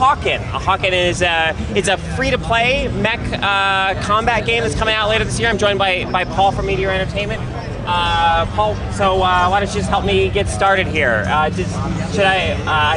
Hawken. Hawken is it's a free-to-play mech combat game that's coming out later this year. I'm joined by Paul from Meteor Entertainment. Paul, so why don't you just help me get started here? I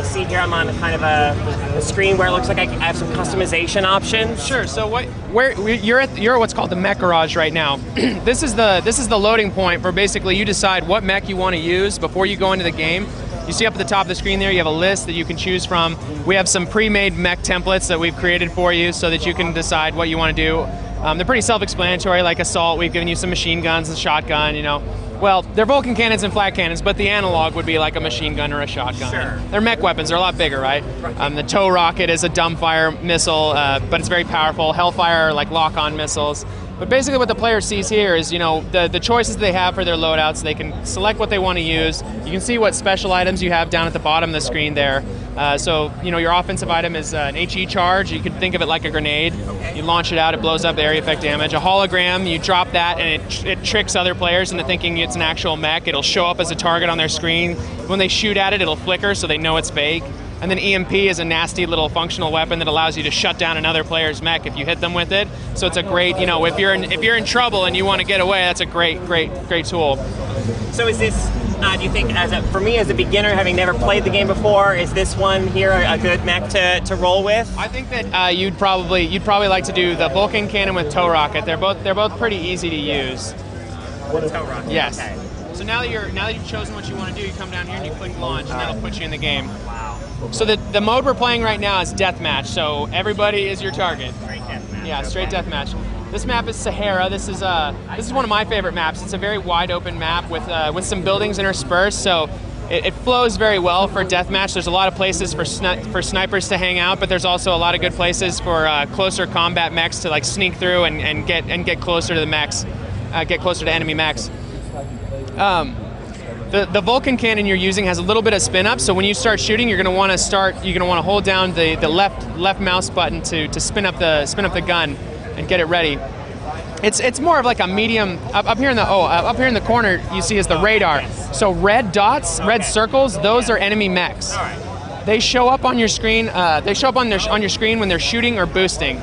see here I'm on kind of a screen where it looks like I have some customization options. Sure. So you're at what's called the mech garage right now. This is the loading point where basically you decide what mech you want to use before you go into the game. You see up at the top of the screen there, you have a list that you can choose from. We have some pre-made mech templates that we've created for you so that you can decide what you want to do. They're pretty self-explanatory, like assault. We've given you some machine guns, a shotgun, you know. Well, they're Vulcan cannons and flat cannons, but the analog would be like a machine gun or a shotgun. Sure. They're mech weapons, they're a lot bigger, right? The tow rocket is a dumbfire missile, but it's very powerful. Hellfire are like lock-on missiles. But basically what the player sees here is, you know, the choices they have for their loadouts. They can select what they want to use. You can see what special items you have down at the bottom of the screen there. So, you know, your offensive item is an HE charge. You can think of it like a grenade. Okay. You launch it out, it blows up the area effect damage. A hologram, you drop that and it tricks other players into thinking it's an actual mech. It'll show up as a target on their screen. When they shoot at it, it'll flicker so they know it's fake. And then EMP is a nasty little functional weapon that allows you to shut down another player's mech if you hit them with it. So it's a great, you know, if you're in trouble and you want to get away, that's a great tool. So is this, do you think, for me as a beginner, having never played the game before, is this one here a good mech to roll with? I think that you'd probably like to do the Vulcan cannon with tow rocket. They're both pretty easy to use. With tow rocket. Yes. Okay. So now that you've chosen what you want to do, you come down here and you click launch, and that'll put you in the game. Wow. So the mode we're playing right now is deathmatch. So everybody is your target. Straight deathmatch. Yeah, straight deathmatch. This map is Sahara. This is one of my favorite maps. It's a very wide open map with some buildings interspersed. So it flows very well for deathmatch. There's a lot of places for snipers to hang out, but there's also a lot of good places for closer combat mechs to like sneak through and get closer to the mechs, get closer to enemy mechs. The Vulcan cannon you're using has a little bit of spin up, so when you start shooting, you're going to want to hold down the left mouse button to spin up the gun and get it ready. It's more of like a medium. Up here in the corner you see is the radar. So red dots, red circles, those are enemy mechs. All right. They show up on your screen. They show up on your screen when they're shooting or boosting.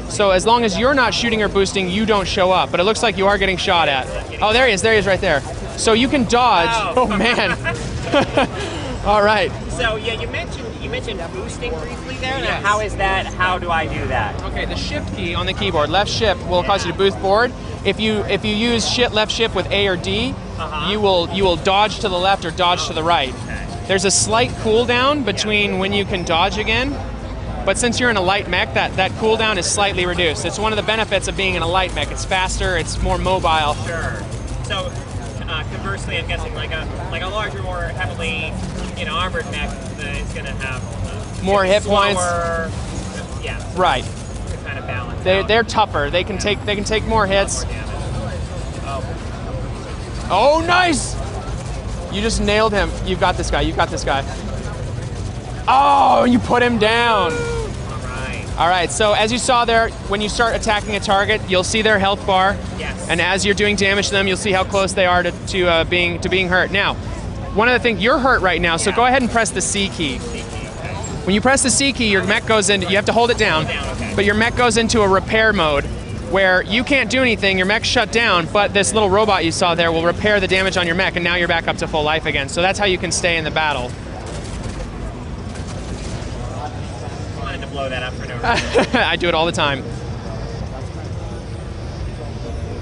So as long as you're not shooting or boosting, you don't show up. But it looks like you are getting shot at. Oh, there he is right there. So you can dodge. Wow. Oh man. All right. So yeah, you mentioned boosting briefly there. Yes. How is that? How do I do that? Okay, the shift key on the keyboard, left shift, will cause you to boost forward. If you use left shift with A or D, you will dodge to the left or dodge to the right. Okay. There's a slight cooldown between when you can dodge again. But since you're in a light mech, that cooldown is slightly reduced. It's one of the benefits of being in a light mech. It's faster, it's more mobile. Sure. So conversely, I'm guessing like a larger, more heavily armored mech is going to have more hit points. Yeah. Right. To kind of balance. They're tougher. They can take more hits. Oh, nice! You just nailed him. You've got this guy. Oh, you put him down. All right, so as you saw there, when you start attacking a target, you'll see their health bar. Yes. And as you're doing damage to them, you'll see how close they are to being hurt. Now, one of the things, you're hurt right now, so go ahead and press the C key. When you press the C key, your mech goes into, you have to hold it down, but your mech goes into a repair mode where you can't do anything, your mech's shut down, but this little robot you saw there will repair the damage on your mech, and now you're back up to full life again. So that's how you can stay in the battle. Blow that up for no reason. I do it all the time.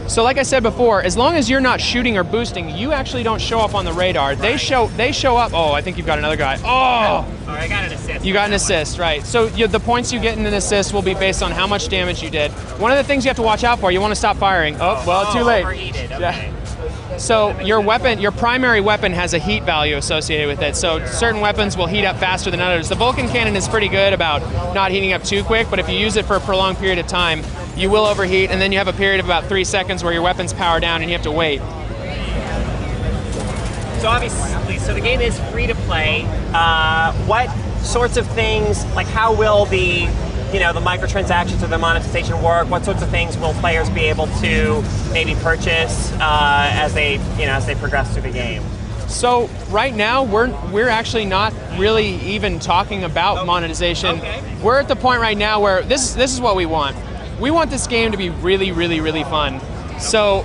So like I said before, as long as you're not shooting or boosting, you actually don't show up on the radar. Right. They show up. Oh, I think you've got another guy. Oh! All right, I got an assist. You got an assist, right. So the points you get in an assist will be based on how much damage you did. One of the things you have to watch out for, you want to stop firing. Oh, well, too late. Overheated, okay. Yeah. So your primary weapon has a heat value associated with it. So certain weapons will heat up faster than others. The Vulcan cannon is pretty good about not heating up too quick, but if you use it for a prolonged period of time, you will overheat, and then you have a period of about 3 seconds where your weapons power down and you have to wait. So obviously, the game is free to play. What sorts of things, like how will the microtransactions or the monetization work? What sorts of things will players be able to maybe purchase as they progress through the game? So right now, we're actually not really even talking about monetization. Okay. We're at the point right now where this is what we want. We want this game to be really, really, really fun. So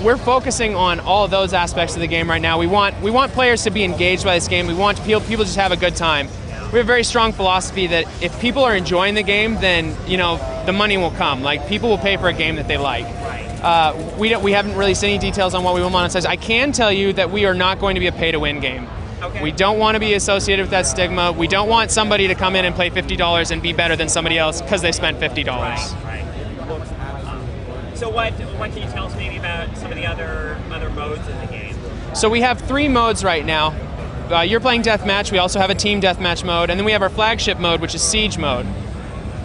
we're focusing on all of those aspects of the game right now. We want players to be engaged by this game. We want people to just have a good time. We have a very strong philosophy that if people are enjoying the game, then the money will come. Like, people will pay for a game that they like. We haven't really seen any details on what we will monetize. I can tell you that we are not going to be a pay-to-win game. Okay. We don't want to be associated with that stigma. We don't want somebody to come in and play $50 and be better than somebody else because they spent $50. Right. So what can you tell us maybe about some of the other modes in the game? So we have 3 modes right now. You're playing deathmatch. We also have a team deathmatch mode, and then we have our flagship mode, which is siege mode.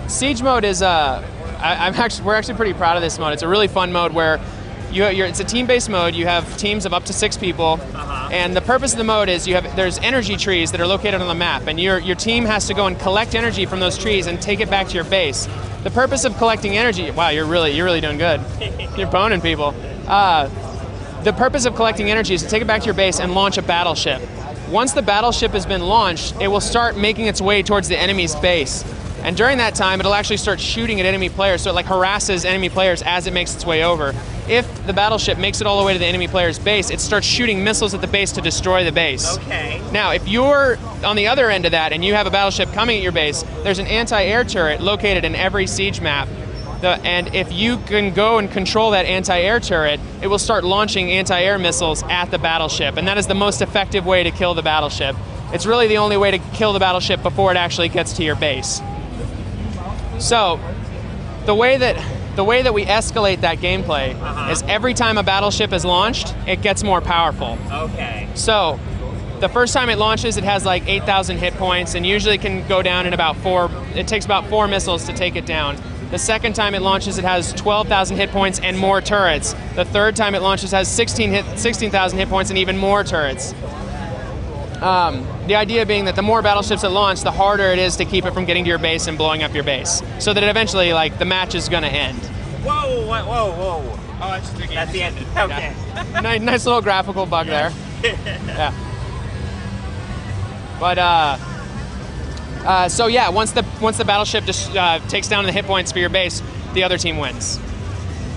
Siege mode is we're actually pretty proud of this mode. It's a really fun mode where it's a team-based mode. You have teams of up to 6 people, and the purpose of the mode is there's energy trees that are located on the map, and your team has to go and collect energy from those trees and take it back to your base. The purpose of collecting energy, wow, you're really doing good. You're boning people. The purpose of collecting energy is to take it back to your base and launch a battleship. Once the battleship has been launched, it will start making its way towards the enemy's base. And during that time, it'll actually start shooting at enemy players, so it harasses enemy players as it makes its way over. If the battleship makes it all the way to the enemy player's base, it starts shooting missiles at the base to destroy the base. Okay. Now, if you're on the other end of that and you have a battleship coming at your base, there's an anti-air turret located in every siege map. And if you can go and control that anti-air turret, it will start launching anti-air missiles at the battleship, and that is the most effective way to kill the battleship. It's really the only way to kill the battleship before it actually gets to your base. So, the way that we escalate that gameplay is every time a battleship is launched, it gets more powerful. Okay. So, the first time it launches, it has like 8,000 hit points, and usually can go down in about 4. It takes about 4 missiles to take it down. The second time it launches, it has 12,000 hit points and more turrets. The third time it launches, has 16,000 hit points and even more turrets. The idea being that the more battleships it launch, the harder it is to keep it from getting to your base and blowing up your base, so that eventually, the match is going to end. Whoa! Oh, that's just the game. That's the end. Okay. Yeah. Nice little graphical bug there. Yeah. But so yeah, once the battleship just takes down the hit points for your base, the other team wins.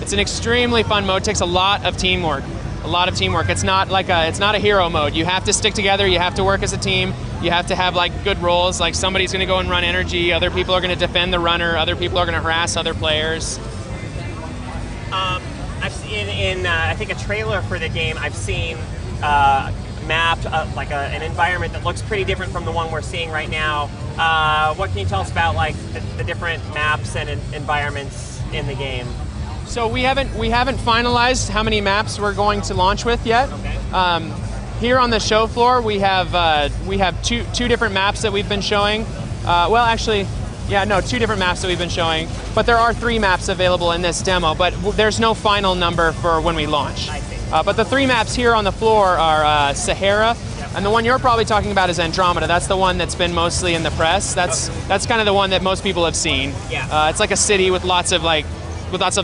It's an extremely fun mode. It takes a lot of teamwork. It's not it's not a hero mode. You have to stick together. You have to work as a team. You have to have good roles. Like, somebody's going to go and run energy. Other people are going to defend the runner. Other people are going to harass other players. I've seen in I think a trailer for the game. I've seen mapped an environment that looks pretty different from the one we're seeing right now. What can you tell us about the different maps and environments in the game? So we haven't finalized how many maps we're going to launch with yet. Okay. Here on the show floor, we have two different maps that we've been showing. Two different maps that we've been showing. But there are 3 maps available in this demo. But there's no final number for when we launch. I see. But the 3 maps here on the floor are Sahara, and the one you're probably talking about is Andromeda. That's the one that's been mostly in the press. That's kind of the one that most people have seen. Yeah. It's like a city with lots of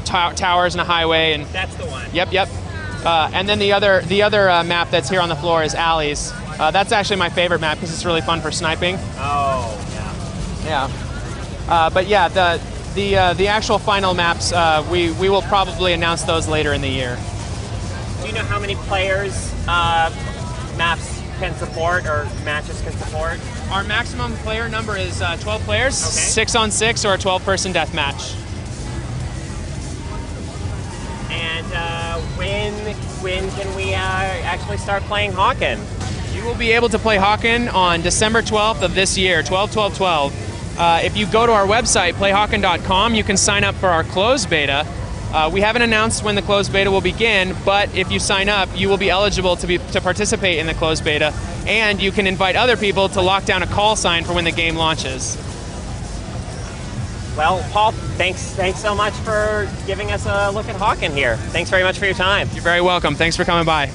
towers and a highway, and That's the one. Yep. And then the other map that's here on the floor is Alleys. That's actually my favorite map because it's really fun for sniping. Oh, yeah. Yeah. But yeah, the actual final maps, we will probably announce those later in the year. Do you know how many players maps can support or matches can support? Our maximum player number is 12 players, Okay. 6-on-6 or a 12-person deathmatch. And when can we actually start playing Hawken? You will be able to play Hawken on December 12th of this year, 12/12/12. If you go to our website, playhawken.com, you can sign up for our closed beta. We haven't announced when the closed beta will begin, but if you sign up, you will be eligible to participate in the closed beta, and you can invite other people to lock down a call sign for when the game launches. Well, Paul, thanks so much for giving us a look at Hawken here. Thanks very much for your time. You're very welcome. Thanks for coming by.